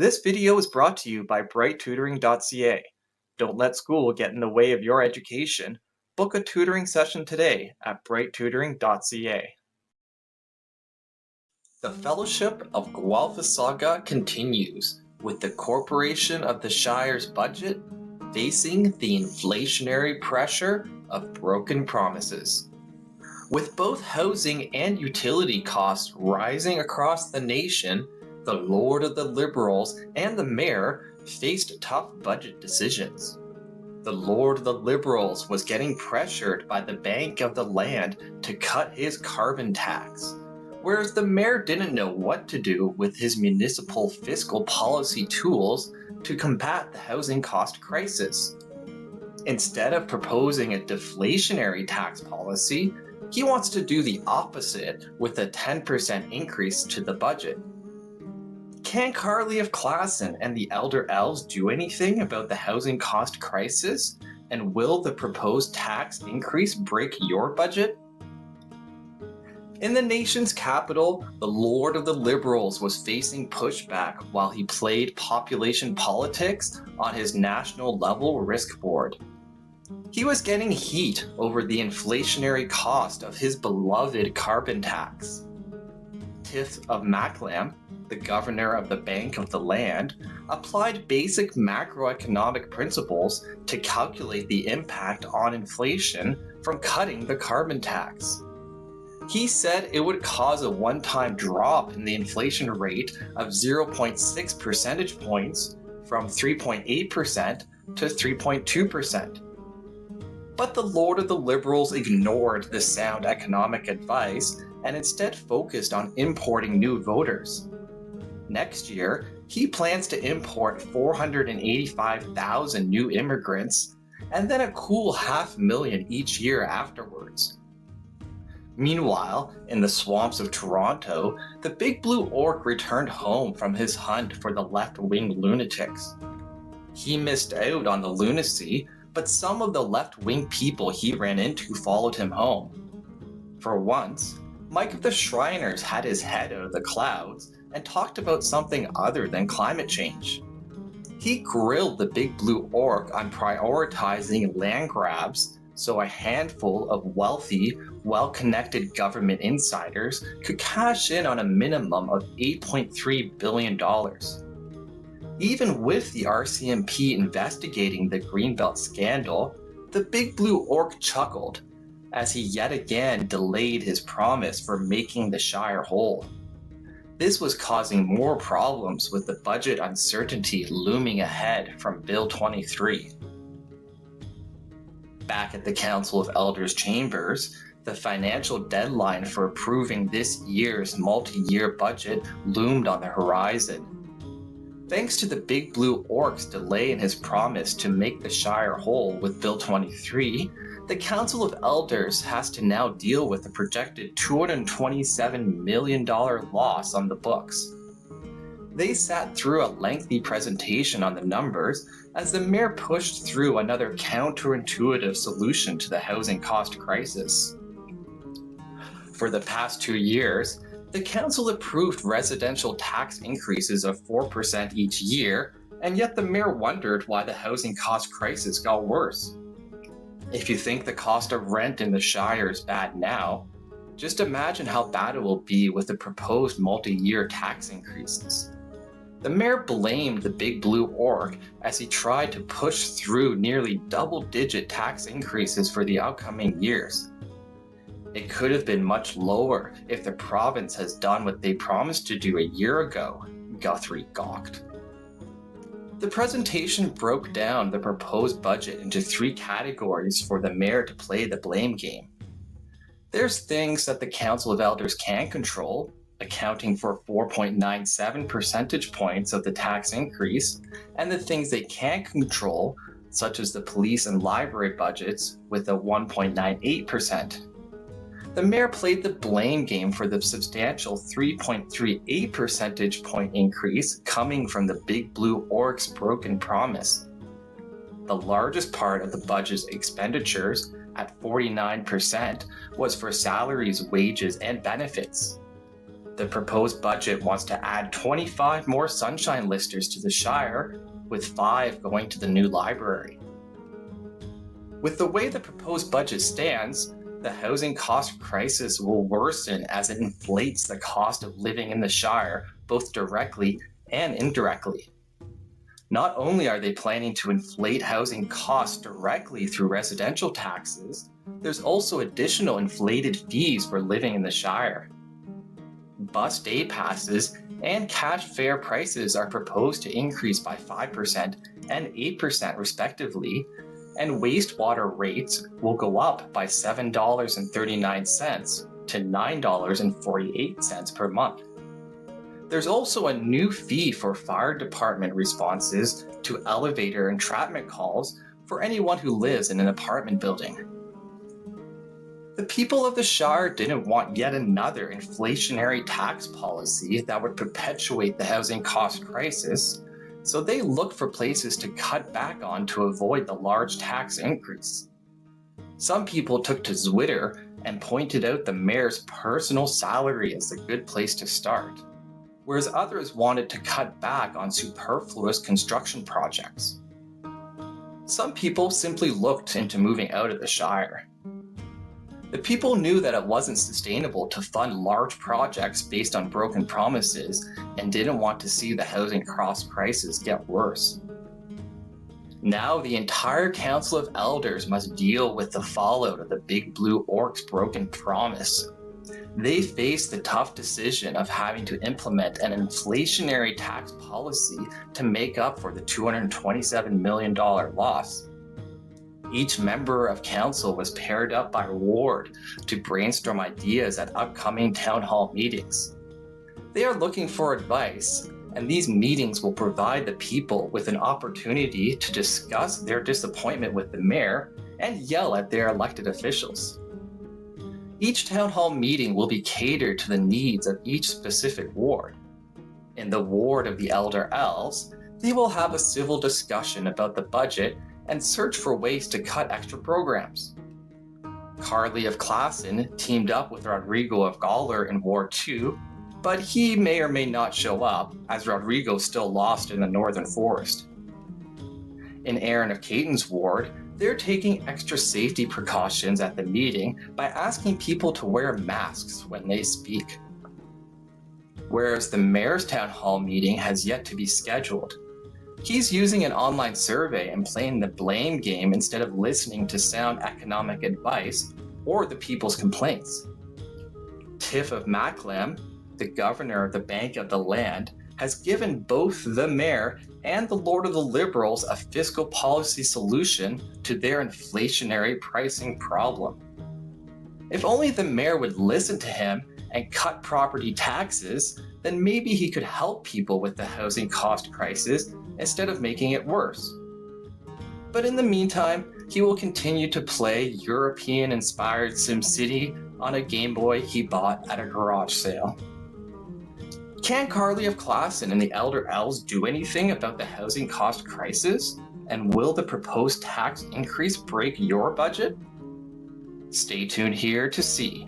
This video is brought to you by brighttutoring.ca. Don't let school get in the way of your education. Book a tutoring session today at brighttutoring.ca. The Fellowship of Guelphissauga continues, with the corporation of the Shire's budget facing the inflationary pressure of broken promises. With both housing and utility costs rising across the nation, the Lord of the Liberals and the Mayor faced tough budget decisions. The Lord of the Liberals was getting pressured by the Bank of the Land to cut his carbon tax, whereas the Mayor didn't know what to do with his municipal fiscal policy tools to combat the housing cost crisis. Instead of proposing a deflationary tax policy, he wants to do the opposite with a 10% increase to the budget. Can Carly of Klassen and the Elder Elves do anything about the housing cost crisis? And will the proposed tax increase break your budget? In the nation's capital, the Lord of the Liberals was facing pushback while he played population politics on his national level risk board. He was getting heat over the inflationary cost of his beloved carbon tax. Tiff of Maclam, the governor of the Bank of the Land, applied basic macroeconomic principles to calculate the impact on inflation from cutting the carbon tax. He said it would cause a one-time drop in the inflation rate of 0.6 percentage points from 3.8% to 3.2%. But the Lord of the Liberals ignored the sound economic advice and instead focused on importing new voters. Next year, he plans to import 485,000 new immigrants and then a cool 500,000 each year afterwards. Meanwhile, in the swamps of Toronto, the Big Blue Orc returned home from his hunt for the left-wing lunatics. He missed out on the lunacy, but some of the left-wing people he ran into followed him home. For once, Mike of the Shriners had his head out of the clouds and talked about something other than climate change. He grilled the Big Blue Orc on prioritizing land grabs so a handful of wealthy, well-connected government insiders could cash in on a minimum of $8.3 billion. Even with the RCMP investigating the Greenbelt scandal, the Big Blue Orc chuckled as he yet again delayed his promise for making the Shire whole. This was causing more problems with the budget uncertainty looming ahead from Bill 23. Back at the Council of Elders chambers, the financial deadline for approving this year's multi-year budget loomed on the horizon. Thanks to the Big Blue Orc's delay in his promise to make the Shire whole with Bill 23, the Council of Elders has to now deal with a projected $227 million loss on the books. They sat through a lengthy presentation on the numbers as the mayor pushed through another counterintuitive solution to the housing cost crisis. For the past 2 years, the council approved residential tax increases of 4% each year, and yet the mayor wondered why the housing cost crisis got worse. If you think the cost of rent in the Shire is bad now, just imagine how bad it will be with the proposed multi-year tax increases. The mayor blamed the Big Blue Orc as he tried to push through nearly double-digit tax increases for the upcoming years. It could have been much lower if the province has done what they promised to do a year ago, Guthrie gawked. The presentation broke down the proposed budget into 3 categories for the mayor to play the blame game. There's things that the Council of Elders can control, accounting for 4.97 percentage points of the tax increase, and the things they can't control, such as the police and library budgets, with a 1.98%. The mayor played the blame game for the substantial 3.38 percentage point increase coming from the Big Blue Orc's broken promise. The largest part of the budget's expenditures, at 49%, was for salaries, wages, and benefits. The proposed budget wants to add 25 more sunshine listers to the Shire, with 5 going to the new library. With the way the proposed budget stands, the housing cost crisis will worsen as it inflates the cost of living in the Shire, both directly and indirectly. Not only are they planning to inflate housing costs directly through residential taxes, there's also additional inflated fees for living in the Shire. Bus day passes and cash fare prices are proposed to increase by 5% and 8% respectively, and wastewater rates will go up by $7.39 to $9.48 per month. There's also a new fee for fire department responses to elevator entrapment calls for anyone who lives in an apartment building. The people of the Shire didn't want yet another inflationary tax policy that would perpetuate the housing cost crisis, so they looked for places to cut back on to avoid the large tax increase. Some people took to Twitter and pointed out the mayor's personal salary as a good place to start, whereas others wanted to cut back on superfluous construction projects. Some people simply looked into moving out of the Shire. The people knew that it wasn't sustainable to fund large projects based on broken promises and didn't want to see the housing cost crisis get worse. Now the entire Council of Elders must deal with the fallout of the Big Blue Orc's broken promise. They face the tough decision of having to implement an inflationary tax policy to make up for the $227 million loss. Each member of council was paired up by ward to brainstorm ideas at upcoming town hall meetings. They are looking for advice, and these meetings will provide the people with an opportunity to discuss their disappointment with the mayor and yell at their elected officials. Each town hall meeting will be catered to the needs of each specific ward. In the ward of the Elder Elves, they will have a civil discussion about the budget and search for ways to cut extra programs. Carly of Klassen teamed up with Rodrigo of Gawler in Ward 2, but he may or may not show up, as Rodrigo still lost in the Northern Forest. In Aaron of Caton's ward, they're taking extra safety precautions at the meeting by asking people to wear masks when they speak. Whereas the mayor's town hall meeting has yet to be scheduled. He's using an online survey and playing the blame game instead of listening to sound economic advice or the people's complaints. Tiff of Maclam, the governor of the Bank of the Land, has given both the mayor and the Lord of the Liberals a fiscal policy solution to their inflationary pricing problem. If only the mayor would listen to him and cut property taxes, then maybe he could help people with the housing cost crisis instead of making it worse. But in the meantime, he will continue to play European-inspired SimCity on a Game Boy he bought at a garage sale. Can Carly of Klassen and the Elder Elves do anything about the housing cost crisis? And will the proposed tax increase break your budget? Stay tuned here to see.